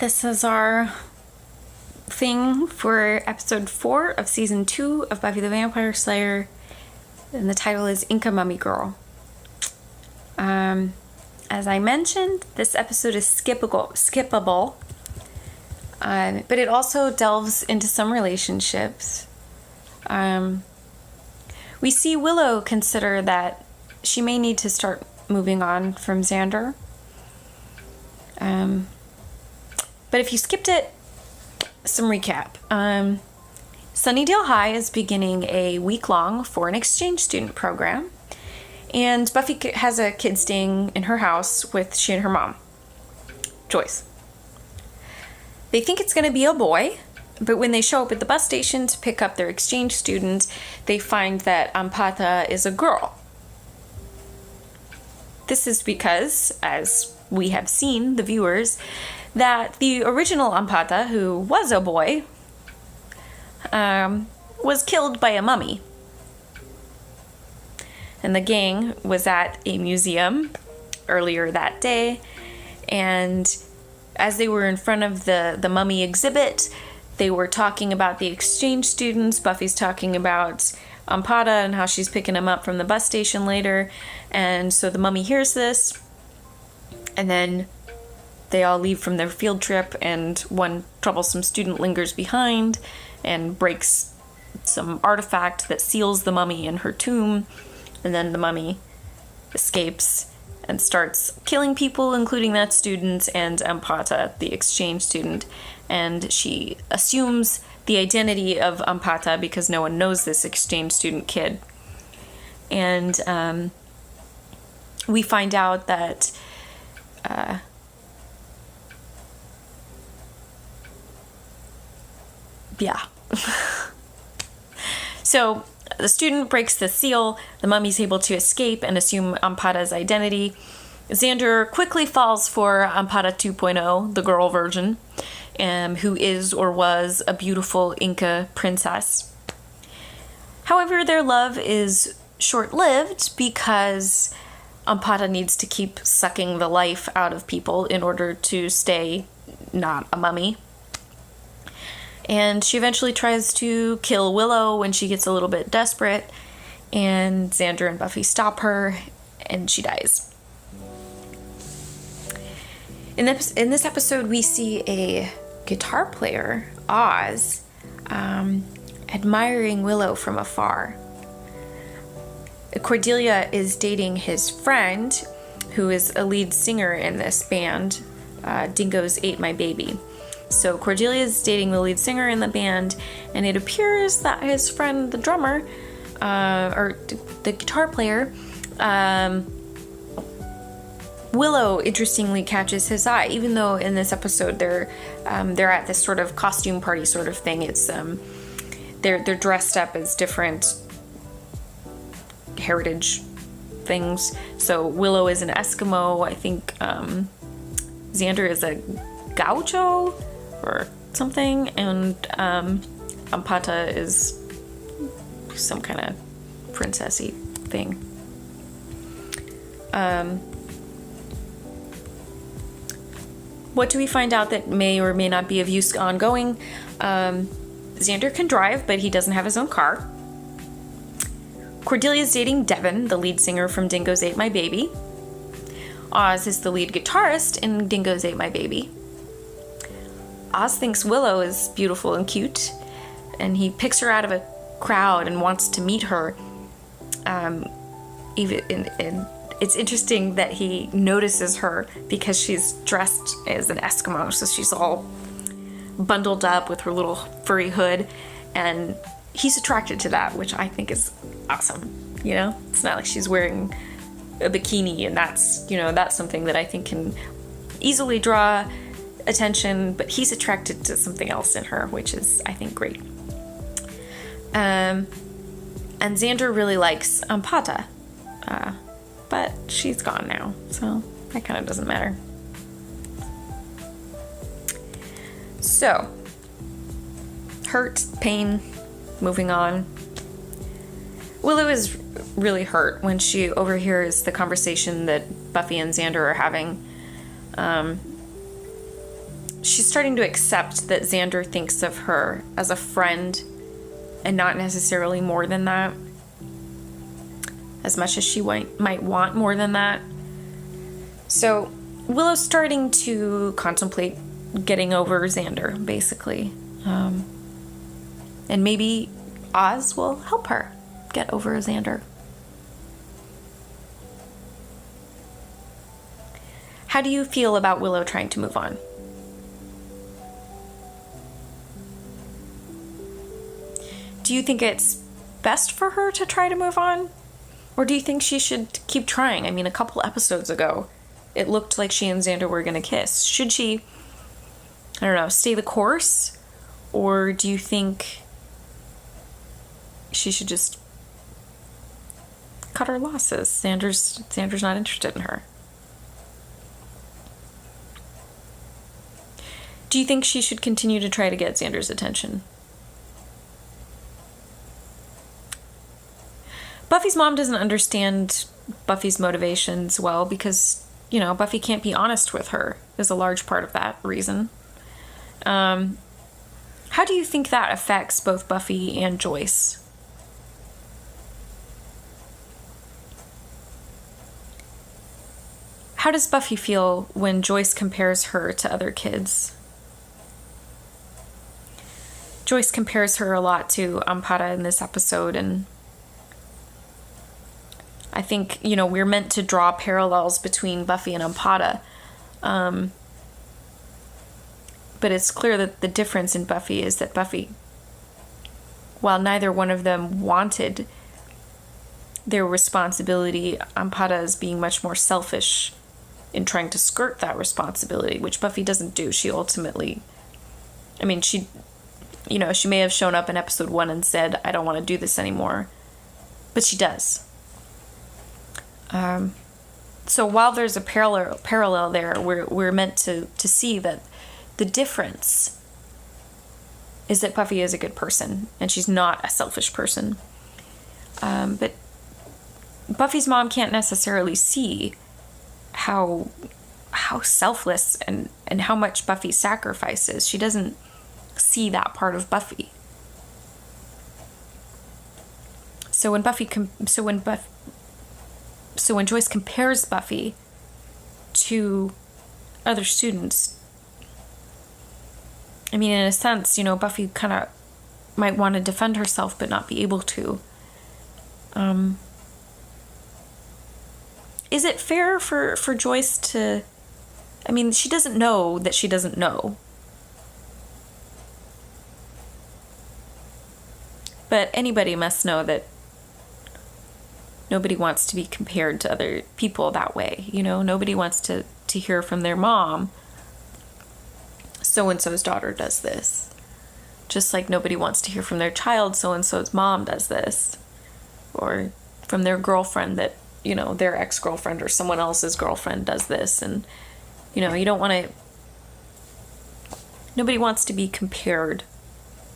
This is our thing for episode 4 of season 2 of Buffy the Vampire Slayer, and the title is Inca Mummy Girl. As I mentioned, this episode is skippable, but it also delves into some relationships. We see Willow consider that she may need to start moving on from Xander. But if you skipped it, some recap. Sunnydale High is beginning a week-long foreign exchange student program, and Buffy has a kid staying in her house with she and her mom, Joyce. They think it's going to be a boy, but when they show up at the bus station to pick up their exchange student, they find that Ampata is a girl. This is because, as we have seen, the viewers, that the original Ampata, who was a boy, was killed by a mummy. And the gang was at a museum earlier that day, and as they were in front of the mummy exhibit, they were talking about the exchange students. Buffy's talking about Ampata and how she's picking him up from the bus station later, and so the mummy hears this, and then they all leave from their field trip, and one troublesome student lingers behind and breaks some artifact that seals the mummy in her tomb, and then the mummy escapes and starts killing people, including that student and Ampata, the exchange student, and she assumes the identity of Ampata because no one knows this exchange student kid. And we find out that so the student breaks the seal, the mummy's able to escape and assume Ampata's identity. Xander quickly falls for Ampata 2.0, the girl version, who is or was a beautiful Inca princess. However, their love is short-lived because Ampata needs to keep sucking the life out of people in order to stay not a mummy. And she eventually tries to kill Willow when she gets a little bit desperate, and Xander and Buffy stop her, and she dies. In this episode, we see a guitar player, Oz, admiring Willow from afar. Cordelia is dating his friend, who is a lead singer in this band, Dingoes Ate My Baby. So Cordelia is dating the lead singer in the band, and it appears that his friend, the drummer, or the guitar player, Willow, interestingly catches his eye. Even though in this episode they're at this sort of costume party sort of thing. It's they're dressed up as different heritage things. So Willow is an Eskimo. I think Xander is a gaucho or something, and Ampata is some kind of princessy thing. What do we find out that may or may not be of use ongoing? Xander can drive, but he doesn't have his own car. Cordelia is dating Devin, the lead singer from Dingoes Ate My Baby. Oz is the lead guitarist in Dingoes Ate My Baby. Oz thinks Willow is beautiful and cute, and he picks her out of a crowd and wants to meet her. It's interesting that he notices her because she's dressed as an Eskimo, so she's all bundled up with her little furry hood, and he's attracted to that, which I think is awesome. You know, it's not like she's wearing a bikini, and that's something that I think can easily draw attention, but he's attracted to something else in her, which is, I think, great. And Xander really likes Ampata, but she's gone now, so that kind of doesn't matter. So, hurt, pain, moving on. Willow is really hurt when she overhears the conversation that Buffy and Xander are having. she's starting to accept that Xander thinks of her as a friend and not necessarily more than that, as much as she might want more than that. So Willow's starting to contemplate getting over Xander, basically. And maybe Oz will help her get over Xander. How do you feel about Willow trying to move on? Do you think it's best for her to try to move on? Or do you think she should keep trying? I mean, a couple episodes ago, it looked like she and Xander were going to kiss. Should she, I don't know, stay the course? Or do you think she should just cut her losses? Xander's not interested in her. Do you think she should continue to try to get Xander's attention? Buffy's mom doesn't understand Buffy's motivations well because, you know, Buffy can't be honest with her is a large part of that reason. How do you think that affects both Buffy and Joyce? How does Buffy feel when Joyce compares her to other kids? Joyce compares her a lot to Ampara in this episode, and I think, you know, we're meant to draw parallels between Buffy and Ampara. But it's clear that the difference in Buffy is that Buffy, while neither one of them wanted their responsibility, Ampara is being much more selfish in trying to skirt that responsibility, which Buffy doesn't do. She ultimately, I mean, she may have shown up in episode 1 and said, I don't want to do this anymore. But she does. So while there's a parallel there, we're meant to see that the difference is that Buffy is a good person and she's not a selfish person. But Buffy's mom can't necessarily see how selfless and how much Buffy sacrifices. She doesn't see that part of Buffy. So when Joyce compares Buffy to other students, I mean, in a sense, you know, Buffy kind of might want to defend herself but not be able to. Is it fair for Joyce to... I mean, she doesn't know that she doesn't know. But anybody must know that nobody wants to be compared to other people that way. You know, nobody wants to hear from their mom, so-and-so's daughter does this. Just like nobody wants to hear from their child, so-and-so's mom does this. Or from their girlfriend that, you know, their ex-girlfriend or someone else's girlfriend does this. And, you know, you don't want to... Nobody wants to be compared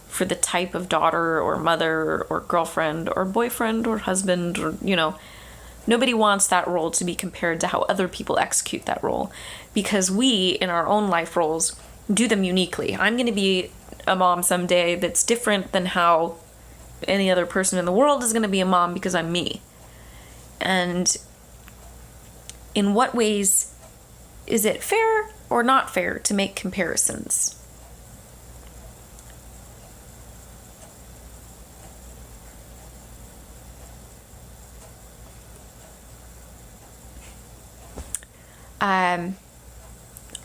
for the type of daughter or mother or girlfriend or boyfriend or husband, or, you know, nobody wants that role to be compared to how other people execute that role, because we, in our own life roles, do them uniquely. I'm going to be a mom someday that's different than how any other person in the world is going to be a mom, because I'm me. And in what ways is it fair or not fair to make comparisons?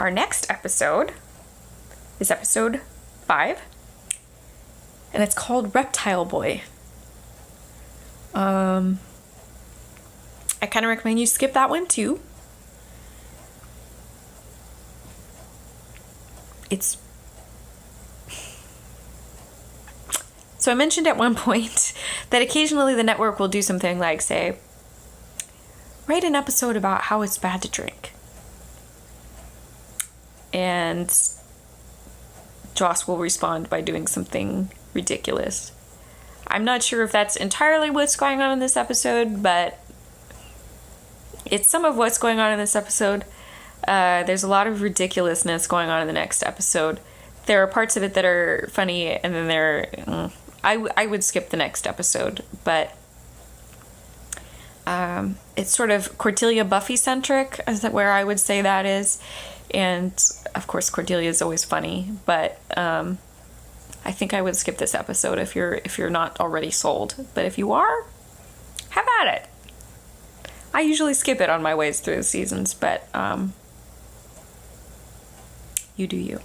Our next episode is episode 5, and it's called Reptile Boy. I kind of recommend you skip that one too. So I mentioned at one point that occasionally the network will do something like, say, write an episode about how it's bad to drink. And Joss will respond by doing something ridiculous. I'm not sure if that's entirely what's going on in this episode, but it's some of what's going on in this episode. There's a lot of ridiculousness going on in the next episode. There are parts of it that are funny, and then I would skip the next episode, but it's sort of Cordelia Buffy centric, is that where I would say that is. And of course Cordelia is always funny, but I think I would skip this episode if you're not already sold. But if you are, have at it. I usually skip it on my ways through the seasons, but you do you.